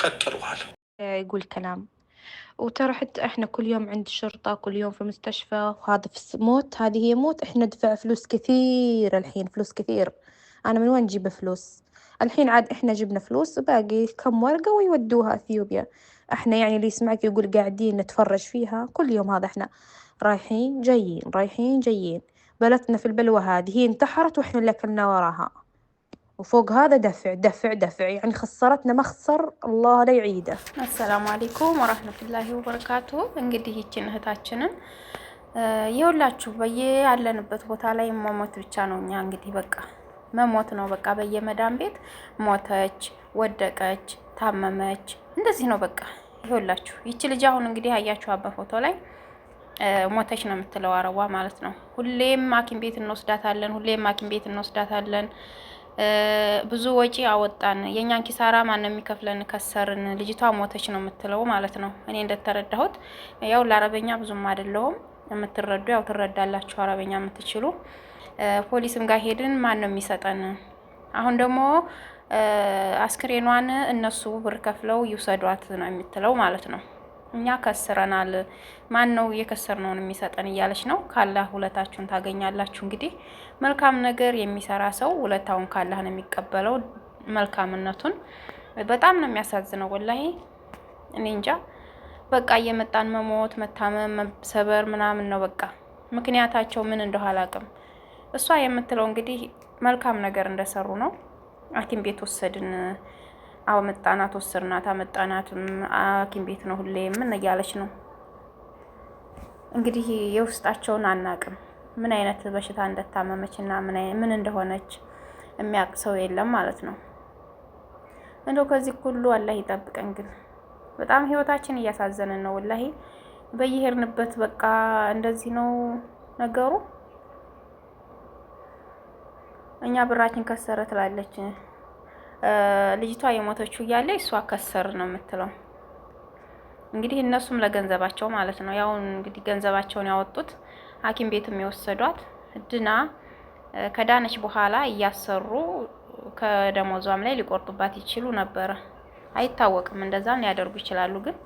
خطروها له. يقول كلام. وترى حتى إحنا كل يوم عند الشرطة، كل يوم في مستشفى، وهذا في موت، هذه هي موت. إحنا ندفع فلوس كثير الحين، فلوس كثير. أنا من وين أجيب فلوس؟ الحين عاد إحنا جبنا فلوس، باقي كم ورقة ويودوها أثيوبيا. إحنا يعني اللي يسمعك يقول قاعدين نتفرج فيها كل يوم، هذا إحنا رايحين جايين رايحين جايين. بلدنا في البلوة هذه، هي انتحرت وإحنا اللي أكلنا وراها، وفوق هذا دفع دفع دفع، يعني خسرتنا مخسر الله لا يعيده. السلام عليكم ورحمة الله وبركاته። እንግዲህ ይችን እህታችንን የሁላችሁ ያለንበት ቦታ ላይ መሞት ብቻ ነው። እኛ እንግዲህ በቃ መሞት ነው። በቃ በየመዳን ቤት ሞተች፣ ወደቀች፣ ታመመች፣ እንደዚህ ነው በቃ ይሁላችሁ። ይቺ ልጅ አሁን እንግዲህ አያችኋት በፎቶ ላይ ሞተች ነው የምትለው አረዋ ማለት ነው። ሁሌም ሐኪም ቤት እንወስዳታለን፣ ሁሌም ሐኪም ቤት እንወስዳታለን። ብዙ ወጪ አወጣን። የኛን ኪሳራ ማን ነው የሚከፍለን? ከሰርን። ልጅቷ ሞተች ነው የምትለው ማለት ነው። እኔ እንደተረዳሁት ያው ለአረበኛ ብዙም አይደለሁም፣ የምትረዱ ያው ትረዳላችሁ አረበኛ የምትችሉ። ፖሊስም ጋር ሄድን፣ ማን ነው የሚሰጠን? አሁን ደግሞ አስክሬኗን እነሱ ብር ከፍለው ይውሰዷት ነው የምትለው ማለት ነው። እኛ ከስረናል፣ ማን ነው የከሰርነውን የሚሰጠን እያለች ነው። ካላህ ውለታችሁን ታገኛላችሁ። እንግዲህ መልካም ነገር የሚሰራ ሰው ውለታውን ካላህ ነው የሚቀበለው፣ መልካምነቱን። በጣም ነው የሚያሳዝነው ወላሂ። እኔ እንጃ በቃ እየመጣን መሞት፣ መታመም፣ መሰበር ምናምን ነው በቃ። ምክንያታቸው ምን እንደሆነ አላውቅም። እሷ የምትለው እንግዲህ መልካም ነገር እንደሰሩ ነው። ሐኪም ቤት ወሰድን፣ አመጣናት፣ ወሰድናት፣ አመጣናትም ሐኪም ቤት ነው ሁሌ ምን እያለች ነው እንግዲህ። የውስጣቸውን አናቅም፣ ምን አይነት በሽታ እንደታመመች እና ምን እንደሆነች የሚያውቅ ሰው የለም ማለት ነው። እንደው ከዚህ ሁሉ አላህ ይጠብቀን። ግን በጣም ህይወታችን እያሳዘነን ነው ወላሂ። በየሄድንበት በቃ እንደዚህ ነው ነገሩ። እኛ ብራችን ከሰረ ትላለች ልጅቷ የሞተችው እያለ እሷ ከሰር ነው የምትለው። እንግዲህ እነሱም ለገንዘባቸው ማለት ነው። ያው እንግዲህ ገንዘባቸውን ያወጡት ሐኪም ቤትም የወሰዷት ድና ከዳነች በኋላ እያሰሩ ከደሞዟም ላይ ሊቆርጡባት ይችሉ ነበረ። አይታወቅም፣ እንደዛም ሊያደርጉ ይችላሉ። ግን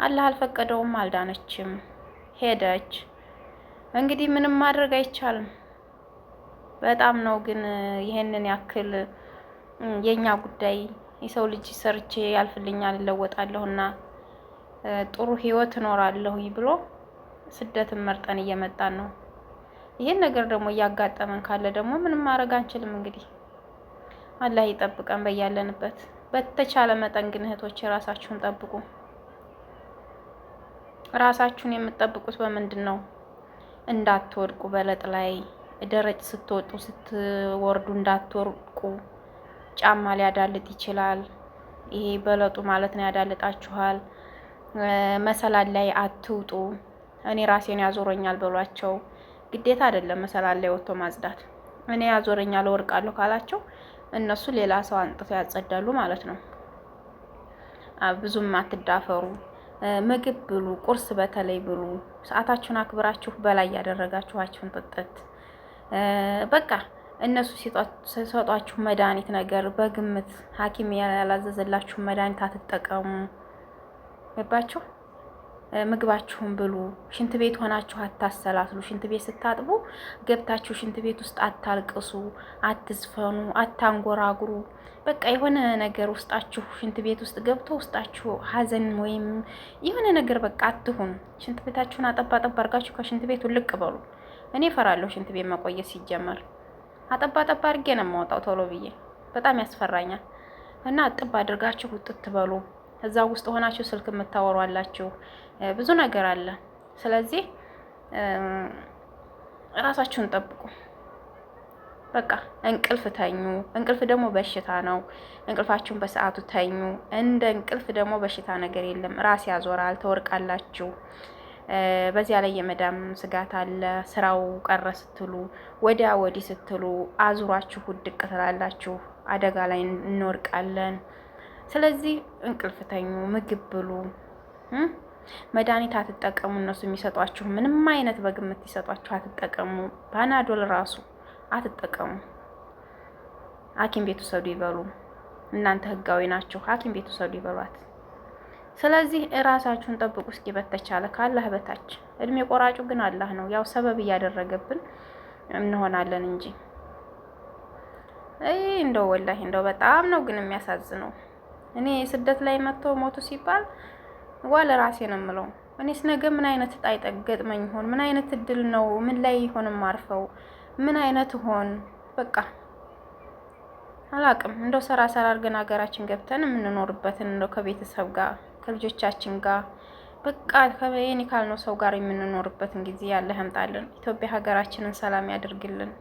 አላህ አልፈቀደውም፣ አልዳነችም፣ ሄደች። እንግዲህ ምንም ማድረግ አይቻልም። በጣም ነው ግን ይሄንን ያክል የኛ ጉዳይ። የሰው ልጅ ሰርቼ ያልፍልኛል እለወጣለሁና ጥሩ ህይወት እኖራለሁ ብሎ ስደትን መርጠን እየመጣን ነው። ይሄን ነገር ደግሞ እያጋጠመን ካለ ደግሞ ምንም ማድረግ አንችልም። እንግዲህ አላህ ይጠብቀን በያለንበት። በተቻለ መጠን ግን እህቶች ራሳችሁን ጠብቁ። ራሳችሁን የምትጠብቁት በምንድን ነው? እንዳትወድቁ፣ በለጥ ላይ ደረቅ ስትወጡ ስትወርዱ እንዳትወድቁ። ጫማ ሊያዳልጥ ይችላል። ይሄ በለጡ ማለት ነው፣ ያዳልጣችኋል። መሰላል ላይ አትውጡ። እኔ ራሴን ያዞረኛል በሏቸው። ግዴታ አይደለም መሰላል ላይ ወጥቶ ማጽዳት። እኔ ያዞረኛል ወርቃለሁ ካላቸው እነሱ ሌላ ሰው አንጥተው ያጸዳሉ ማለት ነው። ብዙም አትዳፈሩ። ምግብ ብሉ፣ ቁርስ በተለይ ብሉ። ሰዓታችሁን አክብራችሁ በላይ ያደረጋችኋችሁን ጥጥት በቃ እነሱ ሲሰጧችሁ መድኃኒት ነገር በግምት ሐኪም ያላዘዘላችሁ መድኃኒት አትጠቀሙ። ገባችሁ? ምግባችሁን ብሉ። ሽንት ቤት ሆናችሁ አታሰላስሉ። ሽንት ቤት ስታጥቡ ገብታችሁ ሽንት ቤት ውስጥ አታልቅሱ፣ አትዝፈኑ፣ አታንጎራጉሩ። በቃ የሆነ ነገር ውስጣችሁ ሽንት ቤት ውስጥ ገብቶ ውስጣችሁ ሀዘን ወይም የሆነ ነገር በቃ አትሁኑ። ሽንት ቤታችሁን አጠባጠባ አድርጋችሁ ከሽንት ቤቱ ልቅ በሉ። እኔ እፈራለሁ ሽንት ቤት መቆየት ሲጀመር። አጠባጠባ አድርጌ ነው የማወጣው ቶሎ ብዬ፣ በጣም ያስፈራኛል። እና አጥብ አድርጋችሁ ውጥት በሉ። እዛ ውስጥ ሆናችሁ ስልክ የምታወሩ አላችሁ፣ ብዙ ነገር አለ። ስለዚህ ራሳችሁን ጠብቁ። በቃ እንቅልፍ ተኙ። እንቅልፍ ደግሞ በሽታ ነው። እንቅልፋችሁን በሰዓቱ ተኙ። እንደ እንቅልፍ ደግሞ በሽታ ነገር የለም። ራስ ያዞራል፣ ትወርቃላችሁ። በዚያ ላይ የመዳም ስጋት አለ። ስራው ቀረ ስትሉ ወዲያ ወዲህ ስትሉ አዙራችሁ ውድቅ ትላላችሁ። አደጋ ላይ እንወርቃለን። ስለዚህ እንቅልፍ ተኙ፣ ምግብ ብሉ፣ መድኃኒት አትጠቀሙ። እነሱ የሚሰጧችሁ ምንም አይነት በግምት ይሰጧችሁ አትጠቀሙ። ፓናዶል ራሱ አትጠቀሙ። ሐኪም ቤት ውሰዱ ይበሉ። እናንተ ህጋዊ ናችሁ። ሐኪም ቤት ውሰዱ ይበሏት። ስለዚህ እራሳችሁን ጠብቁ እስኪ በተቻለ ካላህ በታች። እድሜ ቆራጩ ግን አላህ ነው። ያው ሰበብ እያደረገብን እንሆናለን እንጂ እንደው ወላሂ እንደው በጣም ነው ግን የሚያሳዝነው። እኔ ስደት ላይ መጥተው ሞቱ ሲባል ዋለ ራሴ ነው የምለው። እኔስ ነገ ምን አይነት እጣ ይገጥመኝ ይሆን? ምን አይነት እድል ነው? ምን ላይ ይሆን ማርፈው? ምን አይነት ሆን? በቃ አላቅም። እንደው ሰራ አድርገን ሀገራችን ገብተን የምንኖርበትን እንደው ከቤተሰብ ጋር ከልጆቻችን ጋር በቃ ከየኔ ካልነው ሰው ጋር የምንኖርበትን ጊዜ ያለ ያምጣልን። ኢትዮጵያ ሀገራችንን ሰላም ያድርግልን።